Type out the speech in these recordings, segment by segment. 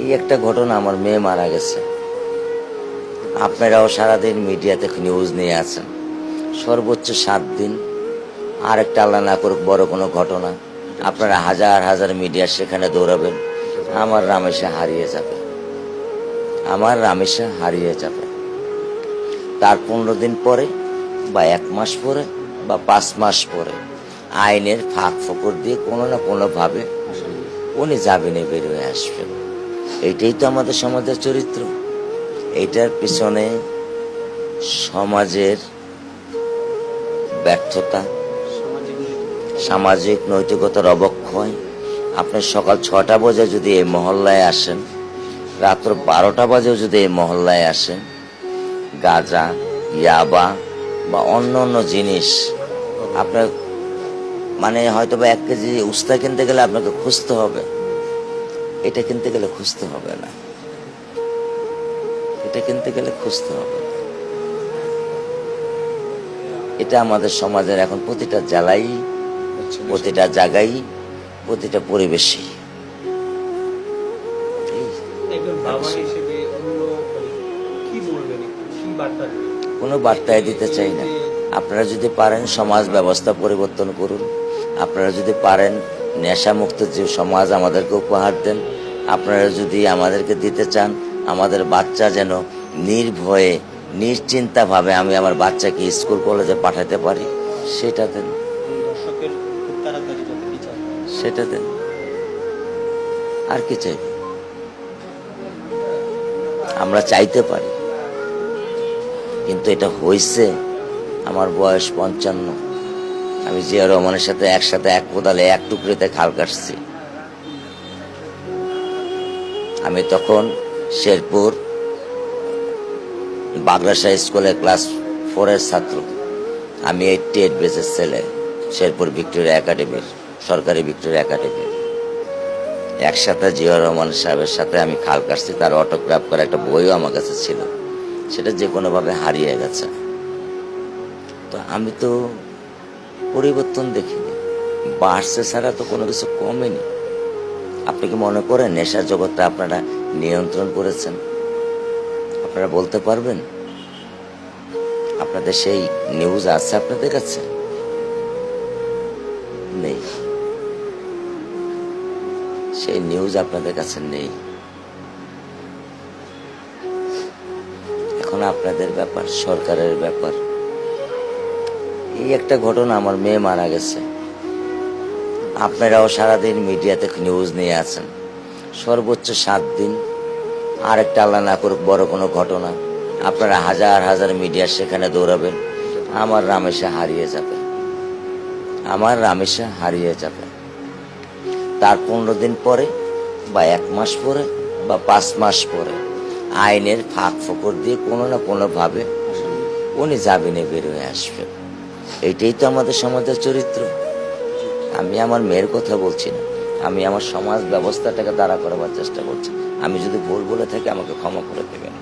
এই একটা ঘটনা, আমার মেয়ে মারা গেছে। আপনারাও সারাদিন মিডিয়াতে নিউজ নিয়ে আছেন, সর্বোচ্চ 7 দিন। আর একটা আল্লাহ না করুক বড় কোনো ঘটনা, আপনারা হাজার হাজার মিডিয়া সেখানে দৌড়াবেন, আমার রামেশা হারিয়ে যাবে, আমার রামেশা হারিয়ে যাবে। তার 15 দিন পরে বা 1 মাস পরে বা 5 মাস পরে আইনের ফাঁক ফোকর দিয়ে কোনো না কোনোভাবে উনি জামিনে বের হয়ে আসবেন। এইটাই তো আমাদের সমাজের চরিত্র। এইটার পিছনে সমাজের ব্যর্থতা, সামাজিক নৈতিকতার অবক্ষয়। আপনি সকাল 6টা বাজে যদি এই মহল্লায় আসেন, রাত্র 12টা বাজেও যদি এই মহল্লায় আসেন, গাঁজা, ইয়াবা বা অন্য অন্য জিনিস আপনার মানে হয়তো বা 1 কেজি উস্তা কিনতে গেলে আপনাকে খুঁজতে হবে, এটা কিনতে গেলে খুঁজতে হবে না, এটা কিনতে গেলে খুঁজতে হবে না। এটা আমাদের সমাজের এখন প্রতিটা জেলাই, প্রতিটা জায়গায়, প্রতিটা পরিবেশে। কোনো বার্তায় দিতে চাই না। আপনারা যদি পারেন সমাজ ব্যবস্থা পরিবর্তন করুন, আপনারা যদি পারেন নেশামুক্ত যে সমাজ আমাদেরকে উপহার দেন, আপনারা যদি আমাদেরকে দিতে চান আমাদের বাচ্চা যেন নির্ভয়ে নিশ্চিন্তাভাবে আমি আমার বাচ্চাকে স্কুল কলেজে পাঠাতে পারি, সেটা দেন, সেটা দেন। আর কি চাই? আমরা চাইতে পারি, কিন্তু এটা হয়েছে। আমার বয়স 55, আমি জিয়া রহমানের সাথে একসাথে 1 কোদালে 1 টুকরিতে খাল কাটছি। আমি তখন শেরপুর বাগরাশা স্কুলে ক্লাস 4-এর ছাত্র। আমি 88 বেচের ছেলে, শেরপুর ভিক্টোরিয়া একাডেমির, সরকারি ভিক্টোরিয়া একাডেমির। একসাথে জিয়া রহমান সাহেবের সাথে আমি খাল কাটছি। তার অটোগ্রাফ করা একটা বইও আমার কাছে ছিল, সেটা যে কোনোভাবে হারিয়ে গেছে। তো আমি তো পরিবর্তন দেখিনি, বাড়ছে ছাড়া তো কোনো কিছু কমেনি। আপনি কি মনে করেন নেশার জগৎটা আপনারা নিয়ন্ত্রণ করেছেন? আপনারা বলতে পারবেন? আপনাদের সেই নিউজ আছে আপনাদের কাছে? নেই, সেই নিউজ আপনাদের কাছে নেই। এখন আপনাদের ব্যাপার, সরকারের ব্যাপার। এই একটা ঘটনা, আমার মেয়ে মারা গেছে। আপনারাও সারাদিন মিডিয়াতে নিউজ নিয়ে আছেন, সর্বোচ্চ 7 দিন। আর একটা আল্লাহ না করুক বড় কোনো ঘটনা, আপনারা হাজার হাজার মিডিয়া সেখানে দৌড়াবেন, আমার রামেশা হারিয়ে যাবে, আমার রামেশা হারিয়ে যাবে। তার 15 দিন পরে বা 1 মাস পরে বা 5 মাস পরে আইনের ফাঁক ফোকর দিয়ে কোনো না কোনোভাবে উনি জামিনে বের হয়ে আসবেন। এইটাই তো আমাদের সমাজের চরিত্র। আমি আমার মেয়ের কথা বলছি না, আমি আমার সমাজ ব্যবস্থাটাকে দাঁড়া করাবার চেষ্টা করছি। আমি যদি ভুল বলে থাকি আমাকে ক্ষমা করে দেবেন।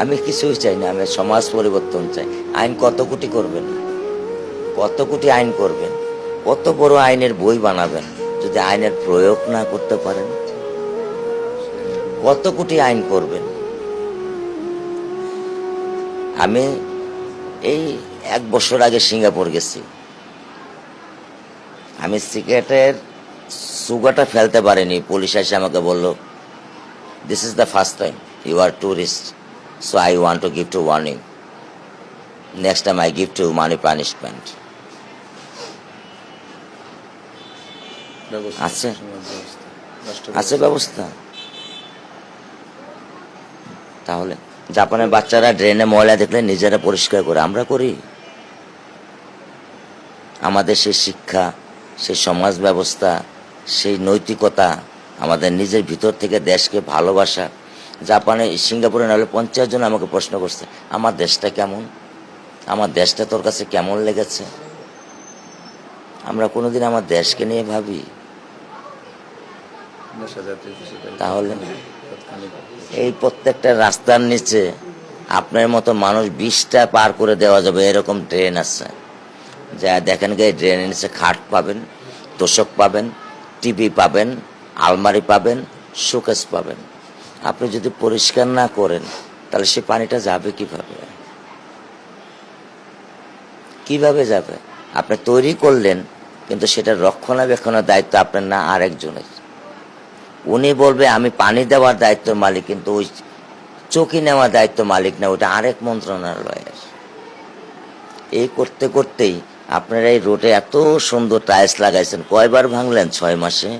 আমি কিছুই চাই না, আমি সমাজ পরিবর্তন চাই। আইন কত কোটি করবেন, কত কোটি আইন করবেন, কত বড় আইনের বই বানাবেন, যদি আইনের প্রয়োগ না করতে পারেন? কত কোটি আইন করবেন? আমি এই 1 বছর আগে সিঙ্গাপুর গেছি। আমি সিগারেটের সুগারটা ফেলতে পারিনি, পুলিশ এসে আমাকে বলল, this is the first time you are tourist, so I want to give to warning, next time I give to money punishment. আছে, আছে ব্যবস্থা। তাহলে জাপানের বাচ্চারা ড্রেনে ময়লা দেখলে নিজেরা পরিষ্কার করে, আমরা করি? আমাদের সেই শিক্ষা, সেই সমাজ ব্যবস্থা, সেই নৈতিকতা, আমাদের নিজের ভিতর থেকে দেশকে ভালোবাসা। জাপানে, সিঙ্গাপুরে নাহলে 50 জন আমাকে প্রশ্ন করছে, আমার দেশটা কেমন, আমার দেশটা তোর কাছে কেমন লেগেছে? আমরা কোনোদিন আমার দেশকে নিয়ে ভাবি? তাহলে এই প্রত্যেকটা রাস্তার নিচে আপনার মতো মানুষ 20টা পার করে দেওয়া যাবে এরকম ট্রেন আছে। যা দেখেন গে, ড্রেনের নিচে খাট পাবেন, তোষক পাবেন, টিভি পাবেন, আলমারি পাবেন, শোকেস পাবেন। আপনি যদি পরিষ্কার না করেন তাহলে সে পানিটা যাবে কিভাবে? কিভাবে যাবে? আপনি তৈরি করলেন, কিন্তু সেটা রক্ষণাবেক্ষণের দায়িত্ব আপনার না আরেকজনের। উনি বলবে আমি পানি দেওয়ার দায়িত্ব মালিক, কিন্তু ওই চকি নেওয়ার দায়িত্ব মালিক না, ওটা আরেক মন্ত্রণালয়ের। এই করতে করতেই আপনারা এই রোডে এত সুন্দর টাইলস লাগাইছেন, কয়বার ভাঙলেন 6 মাসে?